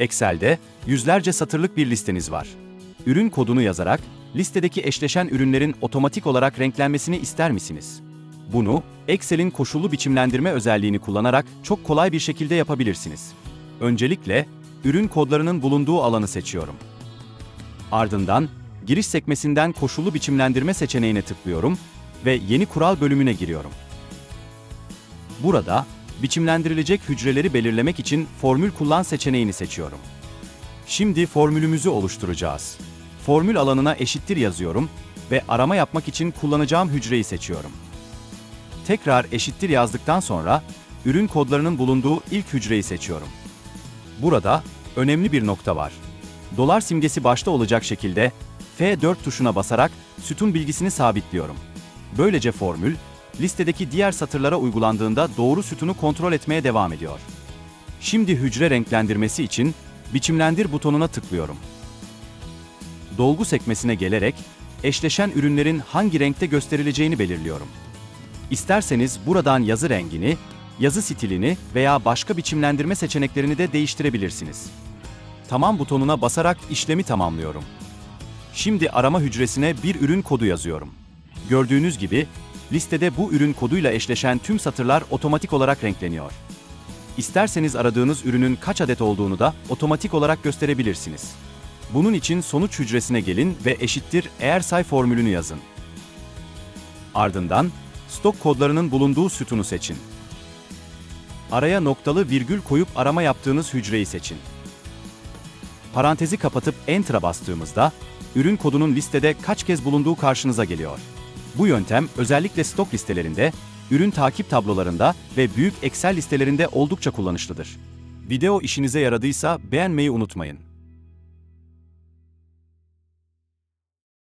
Excel'de yüzlerce satırlık bir listeniz var. Ürün kodunu yazarak listedeki eşleşen ürünlerin otomatik olarak renklenmesini ister misiniz? Bunu Excel'in koşullu biçimlendirme özelliğini kullanarak çok kolay bir şekilde yapabilirsiniz. Öncelikle ürün kodlarının bulunduğu alanı seçiyorum. Ardından giriş sekmesinden koşullu biçimlendirme seçeneğine tıklıyorum ve yeni kural bölümüne giriyorum. Burada biçimlendirilecek hücreleri belirlemek için formül kullan seçeneğini seçiyorum. Şimdi formülümüzü oluşturacağız. Formül alanına eşittir yazıyorum ve arama yapmak için kullanacağım hücreyi seçiyorum. Tekrar eşittir yazdıktan sonra ürün kodlarının bulunduğu ilk hücreyi seçiyorum. Burada önemli bir nokta var. Dolar simgesi başta olacak şekilde F4 tuşuna basarak sütun bilgisini sabitliyorum. Böylece formül, listedeki diğer satırlara uygulandığında doğru sütunu kontrol etmeye devam ediyor. Şimdi hücre renklendirmesi için Biçimlendir butonuna tıklıyorum. Dolgu sekmesine gelerek eşleşen ürünlerin hangi renkte gösterileceğini belirliyorum. İsterseniz buradan yazı rengini, yazı stilini veya başka biçimlendirme seçeneklerini de değiştirebilirsiniz. Tamam butonuna basarak işlemi tamamlıyorum. Şimdi arama hücresine bir ürün kodu yazıyorum. Gördüğünüz gibi listede bu ürün koduyla eşleşen tüm satırlar otomatik olarak renkleniyor. İsterseniz aradığınız ürünün kaç adet olduğunu da otomatik olarak gösterebilirsiniz. Bunun için sonuç hücresine gelin ve eşittir eğer say formülünü yazın. Ardından stok kodlarının bulunduğu sütunu seçin. Araya noktalı virgül koyup arama yaptığınız hücreyi seçin. Parantezi kapatıp Enter'a bastığımızda ürün kodunun listede kaç kez bulunduğu karşınıza geliyor. Bu yöntem özellikle stok listelerinde, ürün takip tablolarında ve büyük Excel listelerinde oldukça kullanışlıdır. Video işinize yaradıysa beğenmeyi unutmayın.